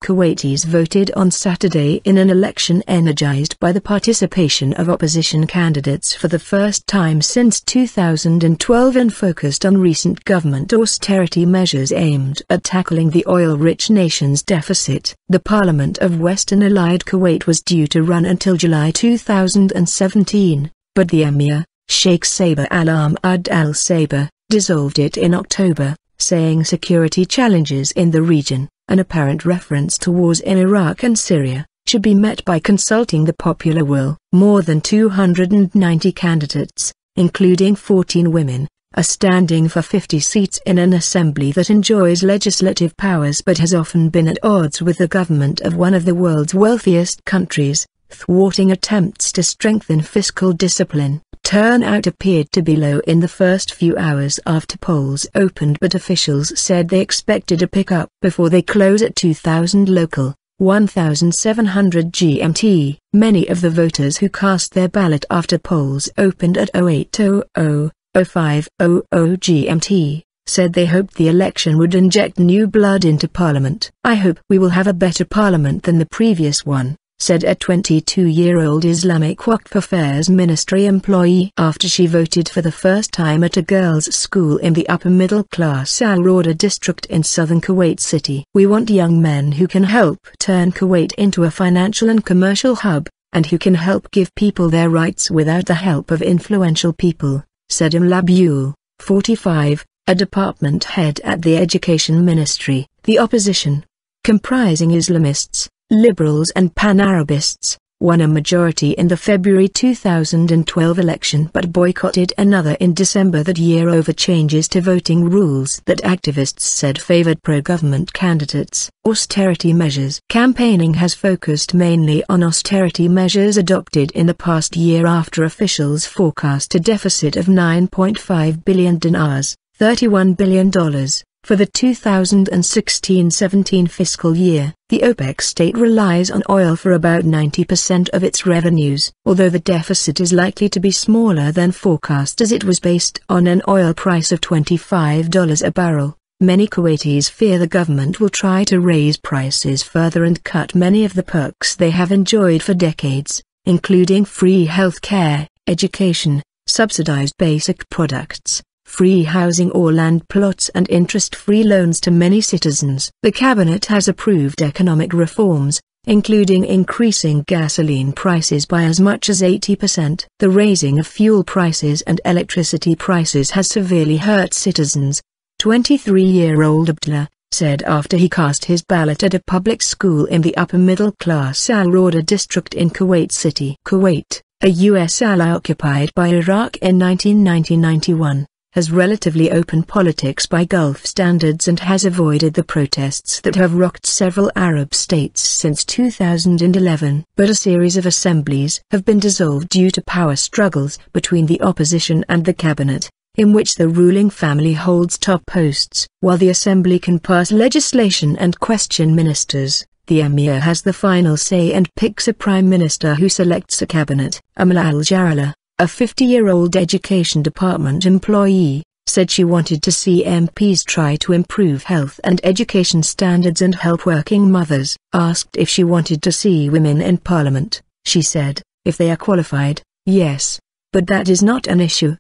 Kuwaitis voted on Saturday in an election energized by the participation of opposition candidates for the first time since 2012 and focused on recent government austerity measures aimed at tackling the oil-rich nation's deficit. The Parliament of Western Allied Kuwait was due to run until July 2017, but the Emir, Sheikh Saber al-Ahmad al-Saber, dissolved it in October, saying security challenges in the region, an apparent reference to wars in Iraq and Syria, should be met by consulting the popular will. More than 290 candidates, including 14 women, are standing for 50 seats in an assembly that enjoys legislative powers but has often been at odds with the government of one of the world's wealthiest countries, thwarting attempts to strengthen fiscal discipline. Turnout appeared to be low in the first few hours after polls opened, but officials said they expected a pickup before they close at 2000 local, 1700 GMT. Many of the voters who cast their ballot after polls opened at 0800-0500 GMT, said they hoped the election would inject new blood into Parliament. "I hope we will have a better Parliament than the previous one," said a 22-year-old Islamic Waqf Affairs ministry employee after she voted for the first time at a girls' school in the upper-middle-class al-Rawda district in southern Kuwait City. "We want young men who can help turn Kuwait into a financial and commercial hub, and who can help give people their rights without the help of influential people," said Labul, 45, a department head at the Education Ministry. The opposition, comprising Islamists, Liberals and Pan-Arabists, won a majority in the February 2012 election but boycotted another in December that year over changes to voting rules that activists said favored pro-government candidates. Austerity measures. Campaigning has focused mainly on austerity measures adopted in the past year after officials forecast a deficit of 9.5 billion dinars, $31 billion. For the 2016-17 fiscal year. The OPEC state relies on oil for about 90% of its revenues, although the deficit is likely to be smaller than forecast as it was based on an oil price of $25 a barrel. Many Kuwaitis fear the government will try to raise prices further and cut many of the perks they have enjoyed for decades, including free health care, education, subsidized basic products, free housing or land plots and interest-free loans to many citizens. The cabinet has approved economic reforms, including increasing gasoline prices by as much as 80%. The raising of fuel prices and electricity prices has severely hurt citizens, 23-year-old Abdullah said after he cast his ballot at a public school in the upper-middle-class al-Rawda district in Kuwait City. Kuwait, a U.S. ally occupied by Iraq in 1990-91. Has relatively open politics by Gulf standards and has avoided the protests that have rocked several Arab states since 2011. But a series of assemblies have been dissolved due to power struggles between the opposition and the cabinet, in which the ruling family holds top posts. While the assembly can pass legislation and question ministers, the emir has the final say and picks a prime minister who selects a cabinet. Amla al-Jarala, a 50-year-old education department employee, said she wanted to see MPs try to improve health and education standards and help working mothers. Asked if she wanted to see women in parliament, she said, "If they are qualified, yes. But that is not an issue.